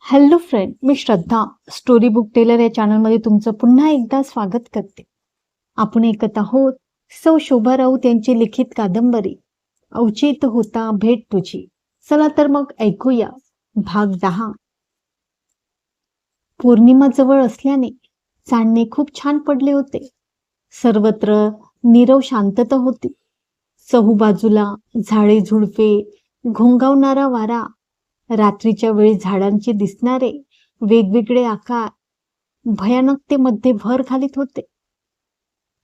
Hello friend, मी श्रद्धा story book teller या चॅनलमध्ये तुमचं पुन्हा एकदा स्वागत करते. आपण ऐकत आहोत सौ शोभा राऊत यांची लिखित कादंबरी अवचित होता भेट तुझी. चला तर मग ऐकूया भाग 10. पौर्णिमा जवळ असल्याने चांदणे खूप छान पडले होते. सर्वत्र नीरव शांतता होती. चहूबाजूला झाडे झुडपे, घोंघावणारा वारा, रात्रीच्या वेळी झाडांचे दिसणारे वेगवेगळे आकार भयानकतेमध्ये भर घालीत होते.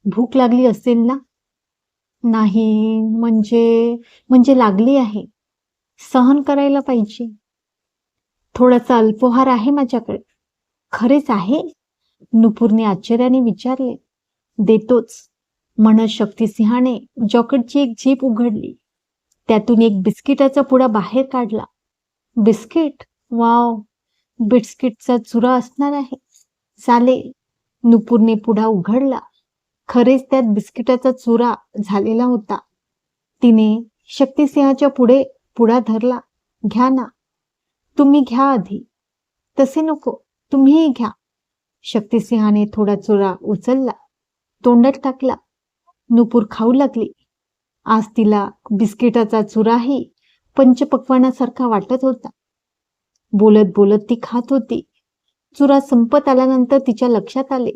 भूक लागली असेल ना? नाही म्हणजे लागली आहे. सहन करायला पाहिजे. थोडासा अल्पोहार आहे माझ्याकडे. खरेच आहे? नुपूरने आश्चर्याने विचारले. देतोच, म्हणत शक्तिसिंहाने जॉकेटची एक झीप उघडली. त्यातून एक बिस्किटाचा पुडा बाहेर काढला. बिस्किट? वाव, बिस्किटचा चुरा असणार आहे. चालेल. नुपूरने पुडा उघडला. खरेच त्यात बिस्किटाचा चुरा झालेला होता. तिने शक्तिसिंहाच्या पुढे पुडा धरला. घ्या ना. तुम्ही घ्या आधी. तसे नको, तुम्हीही घ्या. शक्तिसिंहाने थोडा चुरा उचलला, तोंडात टाकला. नुपूर खाऊ लागली. आज तिला बिस्किटाचा चुराही पंचपक्वानासारखा वाटत होता. बोलत बोलत ती खात होती. चुरा संपत आल्यानंतर तिच्या लक्षात आले.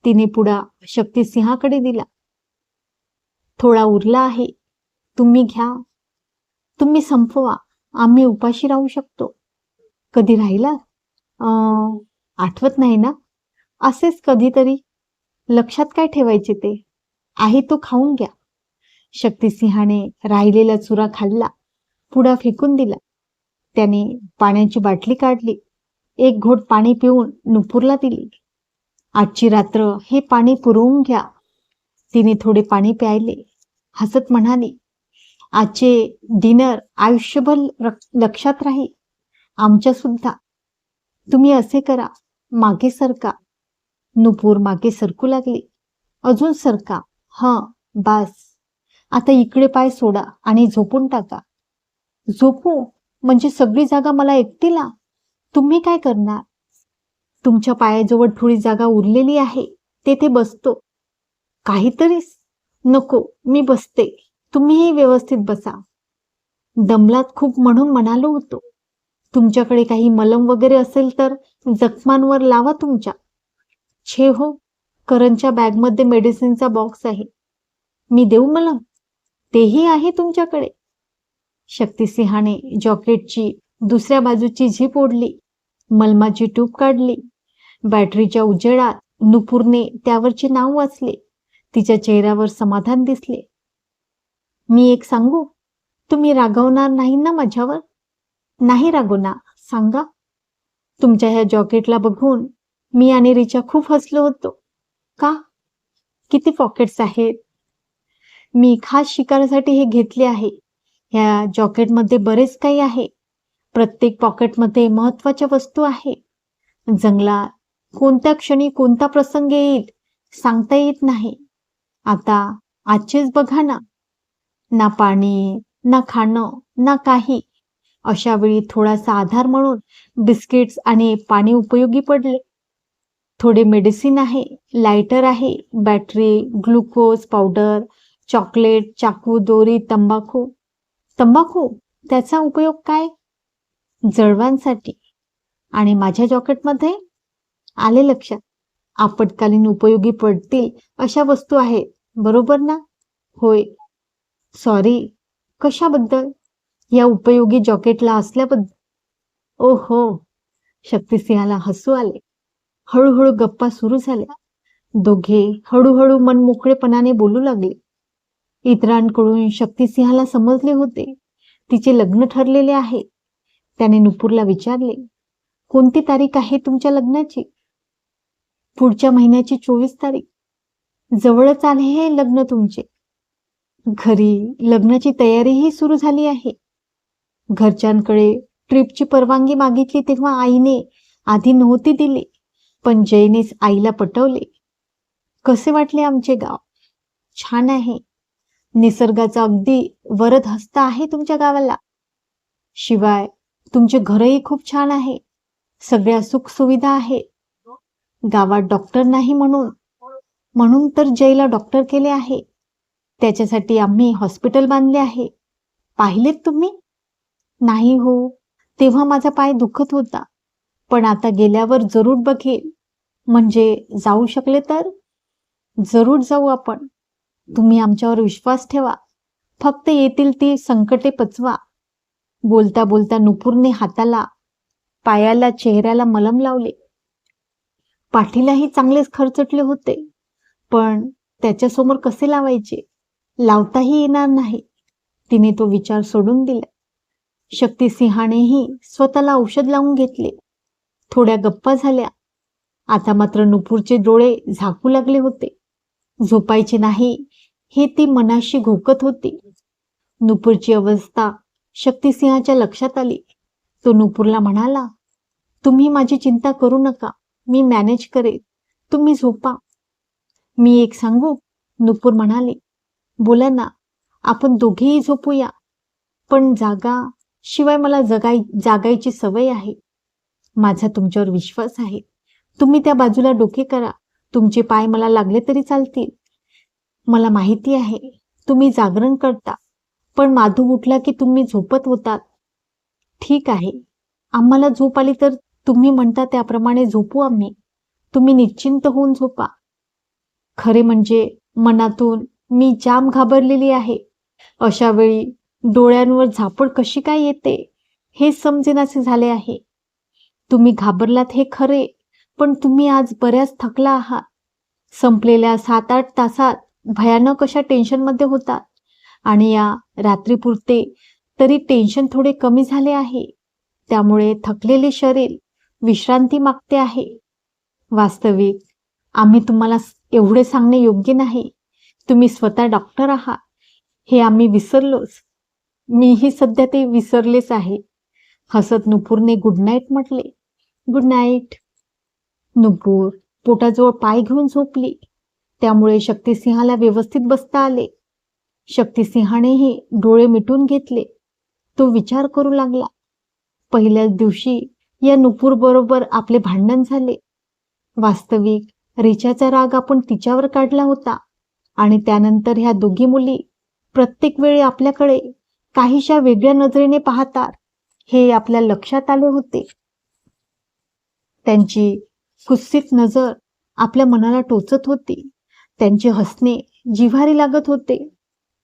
तिने पुडा शक्तिसिंहाकडे दिला. थोडा उरला आहे, तुम्ही घ्या. तुम्ही संपवा, आम्ही उपाशी राहू शकतो. कधी राहिला? आठवत नाही ना? असेच कधीतरी. लक्षात काय ठेवायचे ते? आहे तो खाऊन घ्या. शक्तिसिंहाने राहिलेला चुरा खाल्ला. पुडा फेकून दिला. त्याने पाण्याची बाटली काढली. एक घोट पाणी पिऊन नुपूरला दिली. आजची रात्र हे पाणी पुरवून घ्या. तिने थोडे पाणी प्यायले. हसत म्हणाली, आजचे डिनर आयुष्यभर लक्षात राहील. आमच्या सुद्धा. तुम्ही असे करा, मागे सरका. नुपूर मागे सरकू लागली. अजून सरका. बास. आता इकडे पाय सोडा आणि झोपून टाका. झोपू म्हणजे सगळी जागा मला एकटीला? तुम्ही काय करणार? तुमच्या पायाजवळ थोडी जागा उरलेली आहे, तेथे बसतो. काहीतरीच? नको, मी बसते. तुम्हीही व्यवस्थित बसा. दमलात खूप म्हणून म्हणालो होतो. तुमच्याकडे काही मलम वगैरे असेल तर जखमांवर लावा तुमच्या. छे हो, करणच्या बॅगमध्ये मेडिसिनचा बॉक्स आहे. मी देऊ मलम? तेही आहे तुमच्याकडे? शक्तिसिंहाने जॉकेटची दुसऱ्या बाजूची झीप ओढली. मलमाची ट्यूब काढली. बॅटरीच्या उजेडात नुपूरने त्यावरचे नाव वाचले. तिच्या चेहऱ्यावर समाधान दिसले. मी एक सांगू? तुम्ही रागवणार नाही ना माझ्यावर? नाही रागवणार, सांगा. तुमच्या ह्या जॉकेटला बघून मी आणि रिचा खूप हसलो होतो. का? किती पॉकेट्स आहेत? मी खास शिकारासाठी हे घेतले आहे. ह्या जॉकेटमध्ये बरेच काही आहे. प्रत्येक पॉकेटमध्ये महत्वाच्या वस्तू आहे. जंगलात कोणत्या क्षणी कोणता प्रसंग येईल सांगता येत नाही. आता आजचेच बघा ना. ना पाणी, ना खाणं, ना काही. अशा वेळी थोडासा आधार म्हणून बिस्किट्स आणि पाणी उपयोगी पडले. थोडे मेडिसिन आहे, लायटर आहे, बॅटरी, ग्लुकोज पावडर, चॉकलेट, चाकू, दोरी, तंबाखू. तंबाखू? त्याचा उपयोग काय? जळवांसाठी. आणि माझ्या जॉकेटमध्ये? आले लक्षात. आपत्कालीन उपयोगी पडतील अशा वस्तू आहेत, बरोबर ना? होय. सॉरी. कशाबद्दल? या उपयोगी जॉकेटला असल्याबद्दल. ओहो. शक्तिसिंहाला हसू आले. हळूहळू गप्पा सुरू झाल्या. दोघे हळूहळू मनमोकळेपणाने बोलू लागले. इतरांकडून शक्तिसिंहाला समजले होते तिचे लग्न ठरलेले आहे. त्याने नुपूरला विचारले, कोणती तारीख आहे तुमच्या लग्नाची? पुढच्या महिन्याची 24 तारीख. जवळच आले हे लग्न तुमचे. घरी लग्नाची तयारीही सुरू झाली आहे. घरच्यांकडे ट्रिपची परवानगी मागितली तेव्हा आईने आधी नव्हती दिली, पण जयनेच आईला पटवले. कसे वाटले आमचे गाव? छान आहे. निसर्गाचा अगदी वरद हस्त आहे तुमच्या गावाला. शिवाय तुमचे घरही खूप छान आहे. सगळ्या सुखसुविधा आहेत. गावात डॉक्टर नाही म्हणून म्हणून तर जयला डॉक्टर केले आहे. त्याच्यासाठी आम्ही हॉस्पिटल बांधले आहे. पाहिलेत तुम्ही? नाही हो, तेव्हा माझा पाय दुखत होता. पण आता गेल्यावर जरूर बघेल. म्हणजे जाऊ शकले तर? जरूर जाऊ आपण. तुम्ही आमच्यावर विश्वास ठेवा. फक्त येतील ती संकटे पचवा. बोलता बोलता नुपूरने हाताला, पायाला, चेहऱ्याला मलम लावले. पाठीलाही चांगलेच खरचटले होते. पण त्याच्यासमोर कसे लावायचे? लावताही येणार नाही. तिने तो विचार सोडून दिला. शक्तिसिंहानेही स्वतःला औषध लावून घेतले. थोड्या गप्पा झाल्या. आता मात्र नुपूरचे डोळे झाकू लागले होते. झोपायचे नाही हे ती मनाशी घोकत होती. नुपूरची अवस्था शक्तिसिंहाच्या लक्षात आली. तो नुपूरला म्हणाला, तुम्ही माझी चिंता करू नका. मी मॅनेज करेल. तुम्ही झोपा. मी एक सांगू? नुपूर म्हणाली. बोला ना. आपण दोघेही झोपूया. पण शिवाय मला जागायची सवय आहे. माझा तुमच्यावर विश्वास आहे. तुम्ही त्या बाजूला डोके करा. तुमचे पाय मला लागले तरी चालतील. मला माहिती आहे तुम्ही जागरण करता. पण माधू उठला की तुम्ही झोपत होतात. ठीक आहे. आम्हाला झोप आली तर तुम्ही म्हणता त्याप्रमाणे झोपू आम्ही. तुम्ही निश्चिंत होऊन झोपा. खरे म्हणजे मनातून मी जाम घाबरलेली आहे. अशा वेळी डोळ्यांवर झापड कशी काय येते हे समजेनासे झाले आहे. तुम्ही घाबरलात हे खरे, पण तुम्ही आज बऱ्याच थकला आहात. संपलेल्या 7-8 तासात भयानक अशा टेन्शनमध्ये होतात आणि या रात्रीपुरते तरी टेन्शन थोडे कमी झाले आहे. त्यामुळे थकलेले शरीर विश्रांती मागते आहे. वास्तविक आम्ही तुम्हाला एवढे सांगणे योग्य नाही. तुम्ही स्वतः डॉक्टर आहात हे आम्ही विसरलोच. मीही सध्या ते विसरलेच आहे. हसत नुपूरने गुड नाईट म्हटले. Good night. नुपूर पोटाजवळ पाय घेऊन झोपली. त्यामुळे शक्तिसिंहाला व्यवस्थित बसता आले. शक्तिसिंहानेही डोळे मिटून घेतले. तो विचार करू लागला. पहिल्याच दिवशी या नुपूर बरोबर आपले भांडण झाले. वास्तविक रिचाचा राग आपण तिच्यावर काढला होता आणि त्यानंतर ह्या दोघी मुली प्रत्येक वेळी आपल्याकडे काहीशा वेगळ्या नजरेने पाहतात हे आपल्या लक्षात आले होते. त्यांची कुत्सित नजर आपल्या मनाला टोचत होती. त्यांचे हसणे जिव्हारी लागत होते.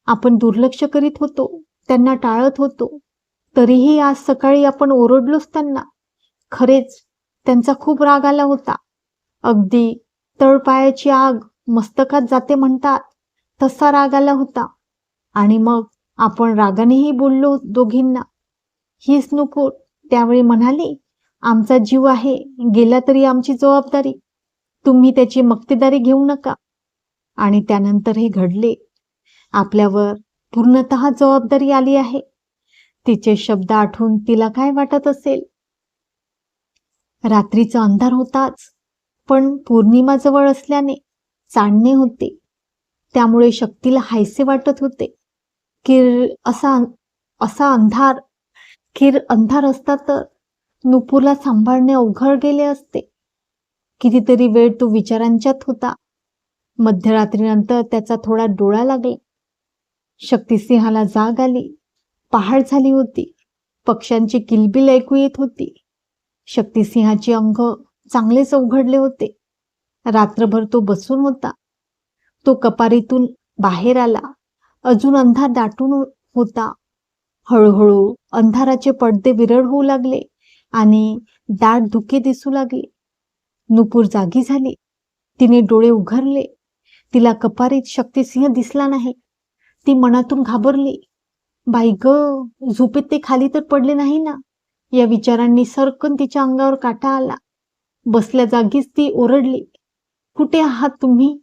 आपण दुर्लक्ष करीत होतो, त्यांना टाळत होतो. तरीही आज सकाळी आपण ओरडलोच त्यांना. खरेच त्यांचा खूप राग आला होता. अगदी तळपायाची आग मस्तकात जाते म्हणतात तसा राग आला होता. आणि मग आपण रागानेही बोललो दोघींना. हीच नुपूर त्यावेळी म्हणाली, आमचा जीव आहे, गेला तरी आमची जबाबदारी. तुम्ही त्याची मक्तेदारी घेऊ नका. आणि त्यानंतर हे घडले. आपल्यावर पूर्णतः जबाबदारी आली आहे. तिचे शब्द आठवून तिला काय वाटत असेल? रात्रीचा अंधार होताच, पण पौर्णिमा जवळ असल्याने चांदणे होते. त्यामुळे शक्तीला हायसे वाटत होते. असा अंधार असता तर नुपूरला सांभाळणे अवघड गेले असते. कितीतरी वेळ तो विचारांच्यात होता. मध्यरात्रीनंतर त्याचा थोडा डोळा लागला. शक्तिसिंहाला जाग आली. पहाट झाली होती. पक्ष्यांची किलबिल ऐकू येत होती. शक्तिसिंहाचे अंग चांगलेच अवघडले होते. रात्रभर तो बसून होता. तो कपारीतून बाहेर आला. अजून अंधार दाटून होता. हळूहळू अंधाराचे पडदे विरळ होऊ लागले आणि दाट धुके दिसू लागले. नुपूर जागी झाली. तिने डोळे उघडले. तिला कपारीत शक्तिसिंह दिसला नाही. ती मनातून घाबरली. बाई ग, झोपेत ते खाली तर पडले नाही ना? या विचारांनी सरकन तिच्या अंगावर काटा आला. बसल्या जागीच ती ओरडली, कुठे आहात तुम्ही?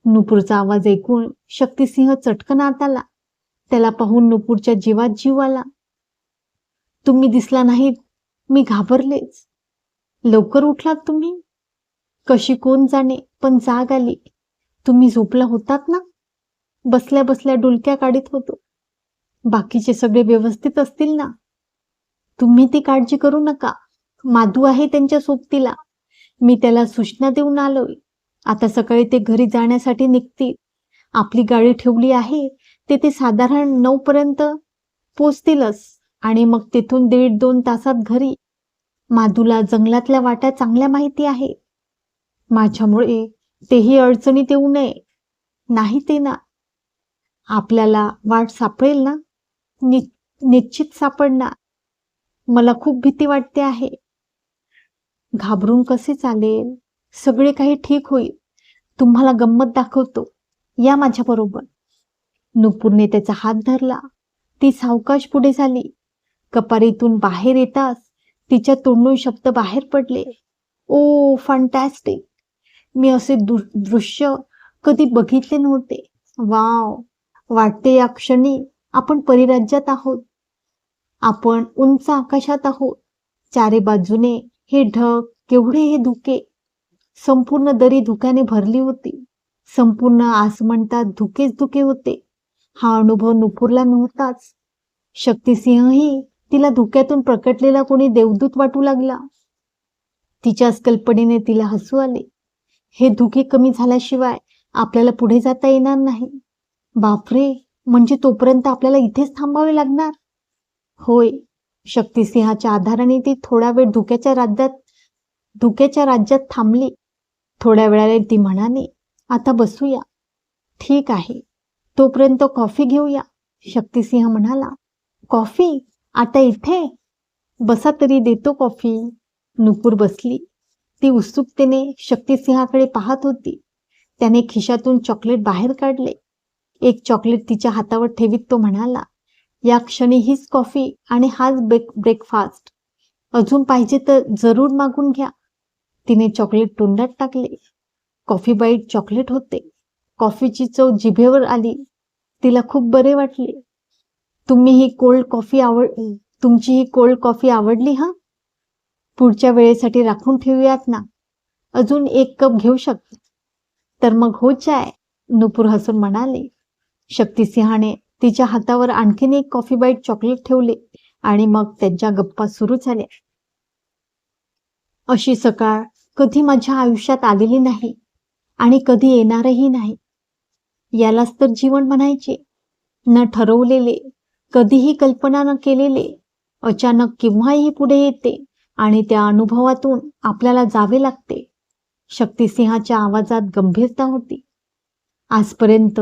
नुपूरचा आवाज ऐकून शक्तिसिंह चटकन आत आला. त्याला पाहून नुपूरच्या जीवात जीव आला. तुम्ही दिसला नाहीत, मी घाबरलेच. लवकर उठलात तुम्ही? कशी कोण जाणे, पण जाग आली. तुम्ही झोपला होतात ना? बसल्या बसल्या डुलक्या काढीत होतो. बाकीचे सगळे व्यवस्थित असतील ना? तुम्ही ती काळजी करू नका. माधू आहे त्यांच्या सोबतीला. मी त्याला सूचना देऊन आलोय. आता सकाळी ते घरी जाण्यासाठी निघतील. आपली गाडी ठेवली आहे. ते साधारण 9 पर्यंत पोचतीलच आणि मग तिथून 1.5-2 तासात घरी. माधूला जंगलातल्या वाटा चांगल्या माहिती आहे. माझ्यामुळे तेही अडचणीत येऊ नये. नाही ते ना. आपल्याला वाट सापडेल ना? निश्चित सापडणार. मला खूप भीती वाटते आहे. घाबरून कसे चालेल? सगळे काही ठीक होईल. तुम्हाला गंमत दाखवतो. या माझ्याबरोबर. नुपूरने त्याचा हात धरला. ती सावकाश पुढे झाली. कपारीतून बाहेर येताच तिच्या तोंडून शब्द बाहेर पडले. ओ फंटॅस्टिक. मी असे दृश्य कधी बघितले नव्हते. वाव. वाटते या क्षणी आपण परिराज्यात आहोत. आपण उंच आकाशात आहोत. चारी बाजूने हे ढग, केवढे हे धुके. संपूर्ण दरी धुक्याने भरली होती. संपूर्ण आसमंतात धुकेच धुके होते. हा अनुभव नुपूरला नव्हताच. शक्तिसिंहही तिला धुक्यातून प्रकटलेला कोणी देवदूत वाटू लागला. तिच्याच कल्पनेने तिला हसू आले. हे धुके कमी झाल्याशिवाय आपल्याला पुढे जाता येणार नाही. बापरे, म्हणजे तोपर्यंत आपल्याला इथेच थांबावे लागणार? होय. शक्तिसिंहाच्या आधाराने ती थोडा वेळ धुक्याच्या राज्यात थांबली. थोड्या वेळाने ती म्हणाली, आता बसूया. ठीक आहे. तोपर्यंत कॉफी घेऊया. शक्तिसिंह म्हणाला, कॉफी? आता इथे? बसा तरी देतो कॉफी. नुपूर बसली. ती उत्सुकतेने शक्तिसिंहाकडे पाहत होती. त्याने खिशातून चॉकलेट बाहेर काढले. एक चॉकलेट तिच्या हातावर ठेवीत तो म्हणाला, या क्षणी हीच कॉफी आणि हाच ब्रेकफास्ट. अजून पाहिजे तर जरूर मागून घ्या. तिने चॉकलेट तोंडात टाकले. कॉफी बाईट चॉकलेट होते. कॉफीची चव जिभेवर आली. तिला खूप बरे वाटले. तुमची ही कोल्ड कॉफी आवडली हा? पुढच्या वेळेसाठी राखून ठेवूयात ना. अजून 1 कप घेऊ शकता. तर मग हो चाय. नुपूर हसून म्हणाले. शक्तिसिंहाने तिच्या हातावर आणखीन एक कॉफी बाईट चॉकलेट ठेवले आणि मग त्यांच्या गप्पा सुरू झाल्या. अशी सकाळ कधी माझ्या आयुष्यात आलेली नाही आणि कधी येणारही नाही. यालाच तर जीवन म्हणायचे. न ठरवलेले, कधीही कल्पना न केलेले, अचानक केव्हाही पुढे येते आणि त्या अनुभवातून आपल्याला जावे लागते. शक्तिसिंहाच्या आवाजात गंभीरता होती. आजपर्यंत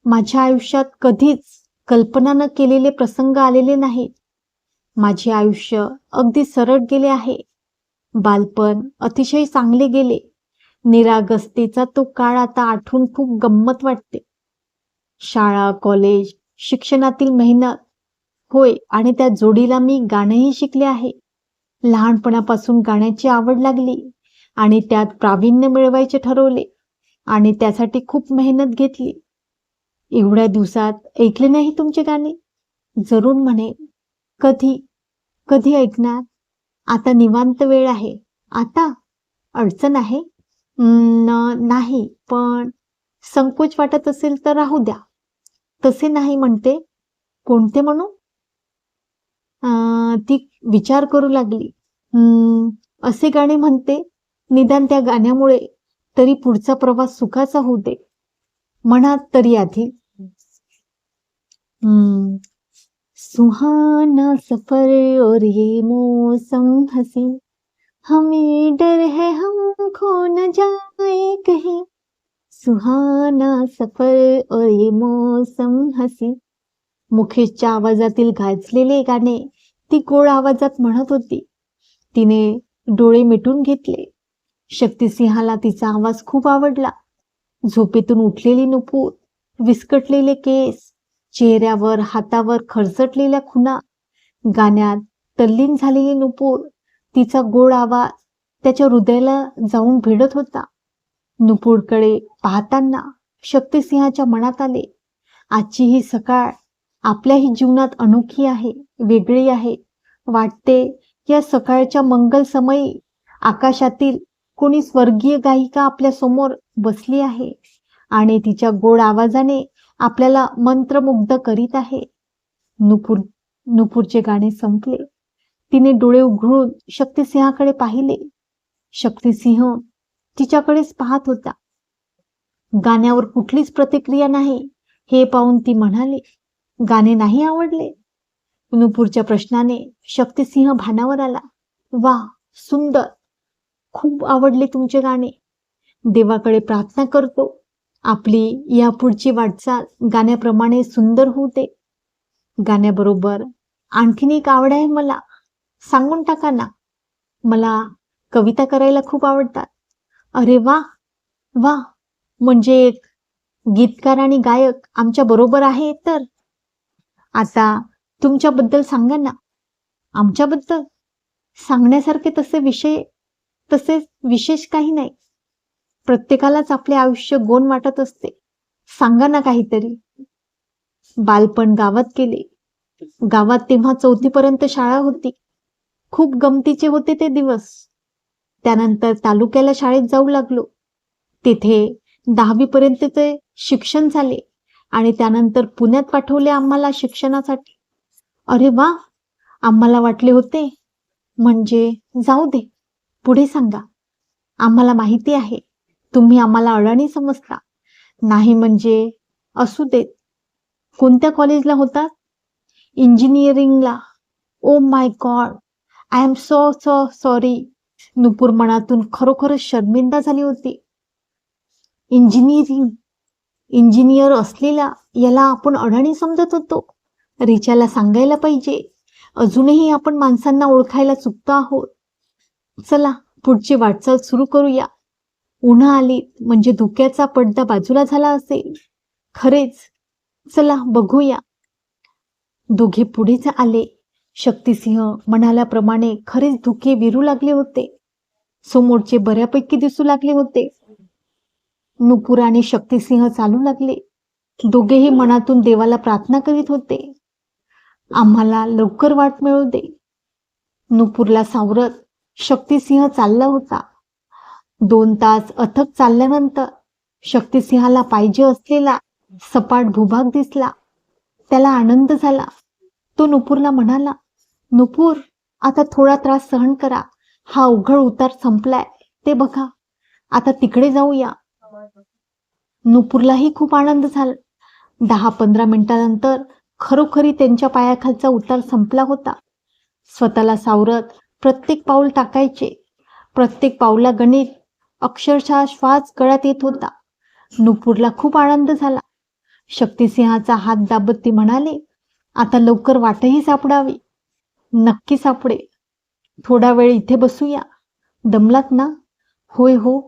माझ्या आयुष्यात कधीच कल्पना न केलेले प्रसंग आलेले नाहीत. माझे आयुष्य अगदी सरळ गेले आहे. बालपण अतिशय चांगले गेले. निरागसतेचा तो काळ आता आठवून खूप गंमत वाटते. शाळा, कॉलेज, शिक्षणातील मेहनत. होय, आणि त्या जोडीला मी गाणंही शिकले आहे. लहानपणापासून गाण्याची आवड लागली आणि त्यात प्रावीण्य मिळवायचे ठरवले आणि त्यासाठी खूप मेहनत घेतली. एवढ्या दिवसात ऐकले नाही तुमचे गाणे? जरूर म्हणे. कधी कधी ऐकणार? आता निवांत वेळ आहे. आता अडचण आहे? नाही, पण संकोच वाटत असेल तर राहू द्या. तसे नाही म्हणते. कोणते म्हणू? ती विचार करू लागली. असे गाणे म्हणते, निदान त्या गाण्यामुळे तरी पुढचा प्रवास सुखाचा होऊ दे. म्हणा तरी आधी. सुहाना सफर और ये मौसम हसी, हमें डर है हम खो न जाए कहीं. सुहाना सफर और ये मौसम हसी. मुकेशच्या आवाजातील गाजलेले गाणे ती गोड आवाजात म्हणत होती. तिने डोळे मिटून घेतले. शक्तिसिंहाला तिचा आवाज खूप आवडला. झोपेतून उठलेली नुपूर, विस्कटलेले केस, चेहऱ्यावर हातावर खरचटलेल्या खुणा, गाण्यात तल्लीन झालेली नुपूर, तिचा गोड आवाज त्याच्या हृदयाला जाऊन भिडत होता. नुपूरकडे पाहताना शक्तिसिंहाच्या मनात आले, आजची ही सकाळ आपल्याही जीवनात अनोखी आहे, वेगळी आहे. वाटते या सकाळच्या मंगल समयी आकाशातील कोणी स्वर्गीय गायिका आपल्या समोर बसली आहे आणि तिच्या गोड आवाजाने आपल्याला मंत्रमुग्ध करीत आहे. नुपूरचे गाणे संपले. तिने डोळे उघडून शक्तिसिंहाकडे पाहिले. शक्तिसिंह तिच्याकडेच पाहत होता. गाण्यावर कुठलीच प्रतिक्रिया नाही हे पाहून ती म्हणाली, गाणे नाही आवडले? नुपूरच्या प्रश्नाने शक्तिसिंह भानावर आला. वा, सुंदर, खूप आवडले तुमचे गाणे. देवाकडे प्रार्थना करतो आपली यापुढची वाटचाल गाण्याप्रमाणे सुंदर होऊ दे. गाण्याबरोबर आणखीन एक आवड आहे मला, सांगून टाका ना. मला कविता करायला खूप आवडतात. अरे वा वा, म्हणजे एक गीतकार आणि गायक आमच्या बरोबर आहे तर. आता तुमच्याबद्दल सांगा ना. आमच्याबद्दल सांगण्यासारखे तसे विशेष काही नाही. प्रत्येकालाच आपले आयुष्य गोड वाटत असते. सांगा ना काहीतरी. बालपण गावात केले. गावात तेव्हा 4थी पर्यंत शाळा होती. खूप गमतीचे होते ते दिवस. त्यानंतर तालुक्याला शाळेत जाऊ लागलो. तिथे 10वी पर्यंतचे शिक्षण झाले आणि त्यानंतर पुण्यात पाठवले आम्हाला शिक्षणासाठी. अरे वा, आम्हाला वाटले होते. म्हणजे जाऊ दे, पुढे सांगा. आम्हाला माहिती आहे तुम्ही आम्हाला अडाणी समजता. नाही म्हणजे असू देत. कोणत्या कॉलेजला होता? इंजिनिअरिंगला. Oh my God, I am so so sorry. Nupur मनातून खरोखरच शर्मिंदा झाली होती. इंजिनियर असलेला याला आपण अडाणी समजत होतो. रिचाला सांगायला पाहिजे. अजूनही आपण माणसांना ओळखायला चुकतो आहोत. चला पुढची वाटचाल सुरू करूया. उन्हा आली म्हणजे धुक्याचा पडदा बाजूला झाला असेल. खरेच, चला बघूया. दोघे पुढेच आले. शक्तिसिंह म्हणाल्याप्रमाणे खरेच धुके विरू लागले होते. समोरचे बऱ्यापैकी दिसू लागले होते. नुपूर आणि शक्तिसिंह चालू लागले. दोघेही मनातून देवाला प्रार्थना करीत होते, आम्हाला लवकर वाट मिळू दे. नुपूरला सावरत शक्तिसिंह चालला होता. 2 तास अथक चालल्यानंतर शक्तिसिंहाला पाहिजे असलेला सपाट भूभाग दिसला. त्याला आनंद झाला. तो नुपूरला म्हणाला, नुपूर, आता थोडा त्रास सहन करा. हा अवघड उतार संपलाय ते बघा. आता तिकडे जाऊया. नुपूरलाही खूप आनंद झाला. 10-15 मिनिटांनंतर खरोखरी त्यांच्या पायाखालचा उतार संपला होता. स्वतःला सावरत प्रत्येक पाऊल टाकायचे. प्रत्येक पाऊला गणित, अक्षरशः श्वास गळ्यात येत होता. नुपूरला खूप आनंद झाला. शक्तिसिंहाचा हात दाबत ती म्हणाले, आता लवकर वाटही सापडावी. नक्की सापडे. थोडा वेळ इथे बसूया. दमलात ना? होय हो,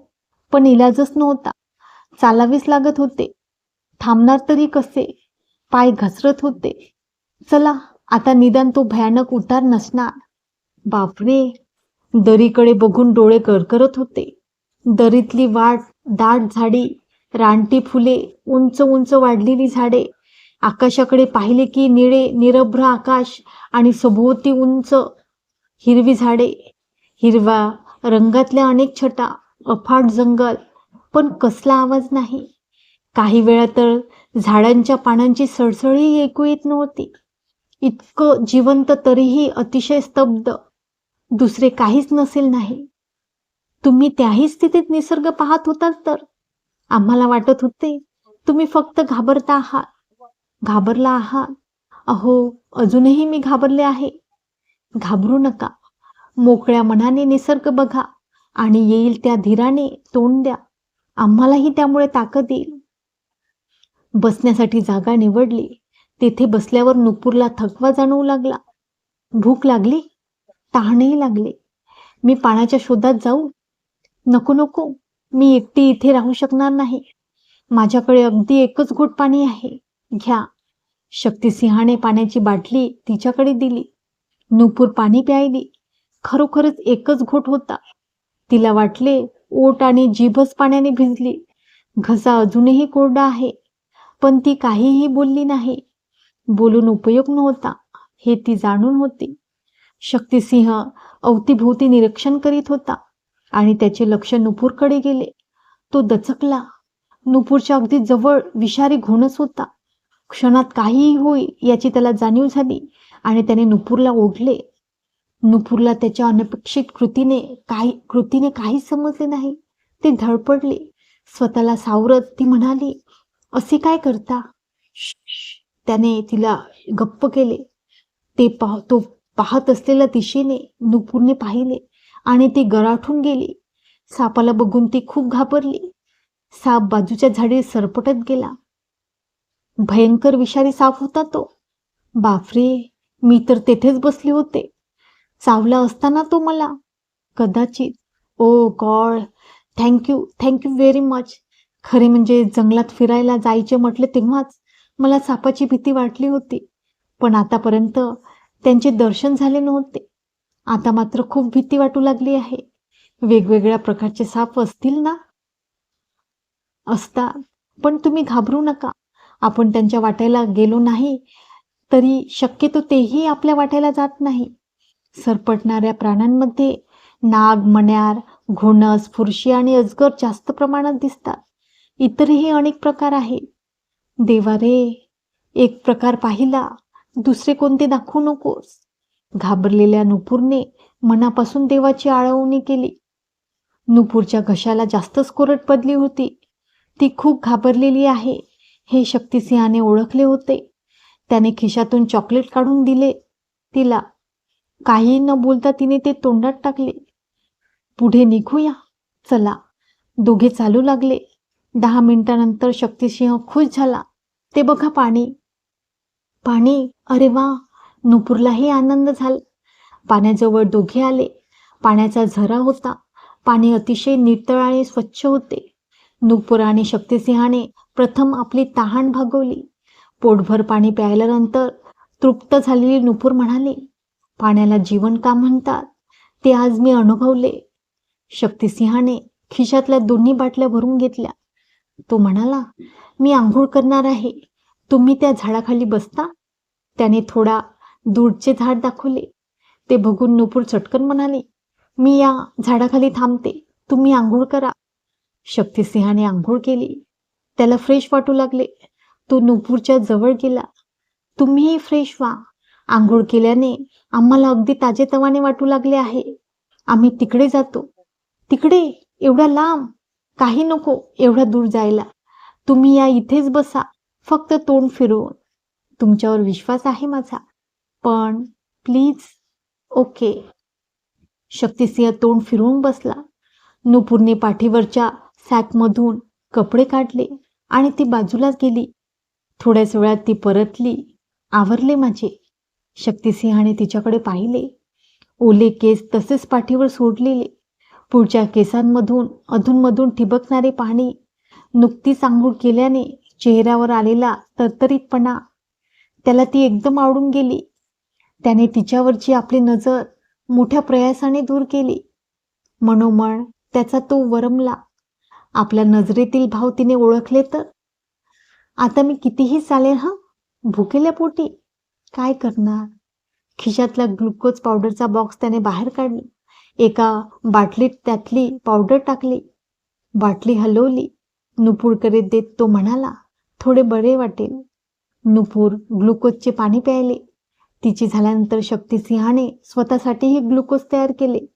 पण इलाजच नव्हता. चालावेच लागत होते. थांबणार तरी कसे? पाय घसरत होते. चला, आता निदान तो भयानक उतार नसणार. बापरे, दरीकडे बघून डोळे करकरत होते. दरीतली दाट झाडी, रानटी फुले, उंच उंच वाढलेली झाडे. आकाशाकडे पाहिले की निळे निरभ्र आकाश आणि सभोवती उंच हिरवी झाडे, हिरव्या रंगातल्या अनेक छटा, अफाट जंगल, पण कसला आवाज नाही. काही वेळा तर झाडांच्या पानांची सळसळही ऐकू येत नव्हती. इतकं जिवंत तरीही अतिशय स्तब्ध. दुसरे काहीच नसेल नाही. तुम्ही त्याही स्थितीत निसर्ग पाहत होतात तर? आम्हाला वाटत होते तुम्ही फक्त घाबरला आहात. अहो, अजूनही मी घाबरले आहे. घाबरू नका. मोकळ्या मनाने निसर्ग बघा आणि येईल त्या धीराने तोंड द्या. आम्हालाही त्यामुळे ताकद येईल. बसण्यासाठी जागा निवडली. तेथे बसल्यावर नुपूरला थकवा जाणवू लागला. भूक लागली, तहानही लागले. मी पाण्याच्या शोधात जाऊ? नको नको, मी एकटी इथे राहू शकणार नाही. माझ्याकडे अगदी एकच घोट पाणी आहे, घ्या. शक्तिसिंहाने पाण्याची बाटली तिच्याकडे दिली. नुपूर पाणी प्यायली. खरोखरच एकच घोट होता. तिला वाटले ओठ आणि जीभच पाण्याने भिजली. घसा अजूनही कोरडा आहे, पण ती काहीही बोलली नाही. बोलून उपयोग नव्हता हे ती जाणून होती. शक्तिसिंह अवतीभोवती निरीक्षण करीत होता आणि त्याचे लक्ष नुपूरकडे गेले. तो दचकला. नुपूरच्या अगदी जवळ विषारी घोणस होता. क्षणात काहीही होई याची त्याला जाणीव झाली आणि त्याने नुपूरला ओढले. नुपूरला त्याच्या अनपेक्षित कृतीने काहीच समजले नाही. ते धडपडले. स्वतःला सावरत ती म्हणाली, "असे काय करता?" "श्श." त्याने तिला गप्प केले. तो पाहत असलेल्या दिशेने नुपूरने पाहिले आणि ती गराठून गेली. सापाला बघून ती खूप घाबरली. साप बाजूच्या झाडी सरपटत गेला. भयंकर विषारी साप होता तो. बापरे, मी तर तेथेच बसले होते. चावला असताना तो मला. कदाचित. Oh God, thank you very much. खरे म्हणजे जंगलात फिरायला जायचे म्हटले तेव्हाच मला सापाची भीती वाटली होती. पण आतापर्यंत त्यांचे दर्शन झाले नव्हते. आता मात्र खूप भीती वाटू लागली आहे. वेगवेगळ्या प्रकारचे साप असतील ना? असतात. पण तुम्ही घाबरू नका. आपण त्यांच्या वाट्याला गेलो नाही तरी शक्यतो तेही आपल्या वाट्याला जात नाही. सरपटणाऱ्या प्राण्यांमध्ये नाग, मण्यार, घोणस, फुरशी आणि अजगर जास्त प्रमाणात दिसतात. इतरही अनेक प्रकार आहेत. देवा रे, एक प्रकार पाहिला, दुसरे कोणते दाखवू नकोस. घाबरलेल्या नुपूरने मनापासून देवाची आळवणी केली. नुपूरच्या घशाला जास्तच कोरड पडली होती. ती खूप घाबरलेली आहे हे शक्तिसिंहाने ओळखले होते. त्याने खिशातून चॉकलेट काढून दिले तिला. काही न बोलता तिने ते तोंडात टाकले. पुढे निघूया, चला. दोघे चालू लागले. 10 मिनिटांनंतर शक्तिसिंह खुश झाला. ते बघा, पाणी. पाणी, अरे वा. नुपूरलाही आनंद झाला. पाण्याजवळ दोघे आले. पाण्याचा झरा होता. पाणी अतिशय नितळ आणि स्वच्छ होते. नुपूर आणि शक्तिसिंहाने प्रथम आपली तहान भागवली. पोटभर पाणी प्यायल्यानंतर तृप्त झालेली नुपूर म्हणाली, पाण्याला जीवन का म्हणतात ते आज मी अनुभवले. शक्तिसिंहाने खिशातल्या दोन्ही बाटल्या भरून घेतल्या. तो म्हणाला, मी आंघोळ करणार आहे. तुम्ही त्या झाडाखाली बसता. त्याने थोडा दूरचे झाड दाखवले. ते बघून नुपूर चटकन म्हणाली, मी या झाडाखाली थांबते. तुम्ही आंघोळ करा. शक्तिसिंहाने आंघोळ केली. त्याला फ्रेश वाटू लागले. तो नुपूरच्या जवळ गेला. तुम्हीही फ्रेश व्हा. आंघोळ केल्याने आम्हाला अगदी ताजेतवाने वाटू लागले आहे. आम्ही तिकडे जातो. तिकडे? एवढ्या लांब? काही नको एवढ्या दूर जायला. तुम्ही या इथेच बसा, फक्त तोंड फिरवून. तुमच्यावर विश्वास आहे माझा. पण प्लीज. ओके. शक्तिसिंह तोंड फिरवून बसला. नुपूरने पाठीवरच्या सॅकमधून कपडे काढले आणि ती बाजूला गेली. थोड्याच वेळात ती परतली. आवरले माझे. शक्तिसिंहाने तिच्याकडे पाहिले. ओले केस तसेच पाठीवर सोडलेले. पुढच्या केसांमधून अधूनमधून ठिबकणारे पाणी. नुकतीच आंघोळ केल्याने चेहऱ्यावर आलेला तरतरीतपणा. त्याला ती एकदम आवडून गेली. त्याने तिच्यावरची आपली नजर मोठ्या प्रयासाने दूर केली. मनोमन त्याचा तो वरमला. आपल्या नजरेतील भाव तिने ओळखले तर. आता मी कितीही चालेल हं, भुकेल्या पोटी. काय करणार? खिशातला ग्लुकोज पावडरचा बॉक्स त्याने बाहेर काढला. एका बाटलीत त्यातली पावडर टाकली. बाटली हलवली. नुपूरकडे देत तो म्हणाला, थोडे बरे वाटेल. नुपूर ग्लुकोजचे पाणी प्यायले. तिची झाल्यानंतर शक्तिसिंहाने स्वतःसाठीही ग्लुकोज तयार केले.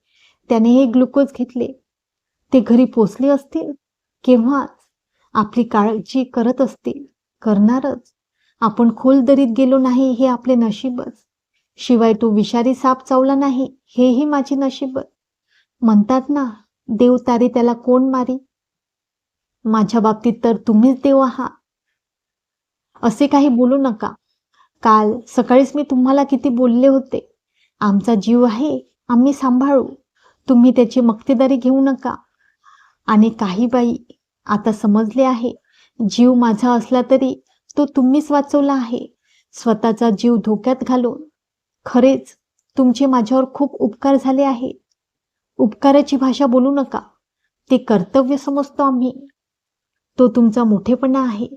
त्यानेही ग्लुकोज घेतले. ते घरी पोचले असतील. केव्हाच. आपली काळजी करत असतील. करणारच. आपण खोल दरीत गेलो नाही हे आपले नशीबच. शिवाय तो विषारी साप चावला नाही हेही माझी नशीबच. म्हणतात ना, देव तारी त्याला कोण मारी. माझ्या बाबतीत तर तुम्हीच देव आहात. असे काही बोलू नका. काल सकाळीच मी तुम्हाला किती बोलले होते. आमचा जीव आहे, आम्ही सांभाळू. तुम्ही त्याची मक्तेदारी घेऊ नका. आणि काही बाई, आता समजले आहे, जीव माझा असला तरी तो तुम्हीच वाचवला आहे, स्वतःचा जीव धोक्यात घालून. खरेच तुमचे माझ्यावर खूप उपकार झाले आहेत. उपकाराची भाषा बोलू नका. ते कर्तव्य समजतो आम्ही. तो तुमचा मोठेपणा आहे.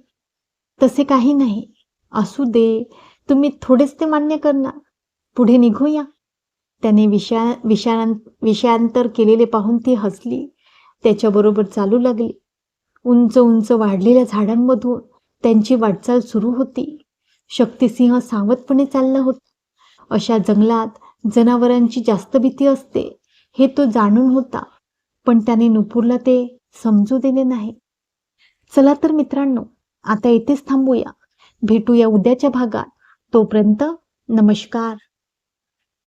तसे काही नाही. असू दे, तुम्ही थोडेच ते मान्य करणार. पुढे निघूया. त्याने विषयांतर केलेले पाहून ती हसली. त्याच्याबरोबर चालू लागली. उंच उंच वाढलेल्या झाडांमधून त्यांची वाटचाल सुरू होती. शक्तिसिंह सावधपणे चालला होता. अशा जंगलात जनावरांची जास्त भीती असते हे तो जाणून होता, पण त्याने नुपूरला ते समजू दिले नाही. चला तर मित्रांनो, आता येथेच थांबूया. भेटूया उद्याच्या भागात. तोपर्यंत नमस्कार.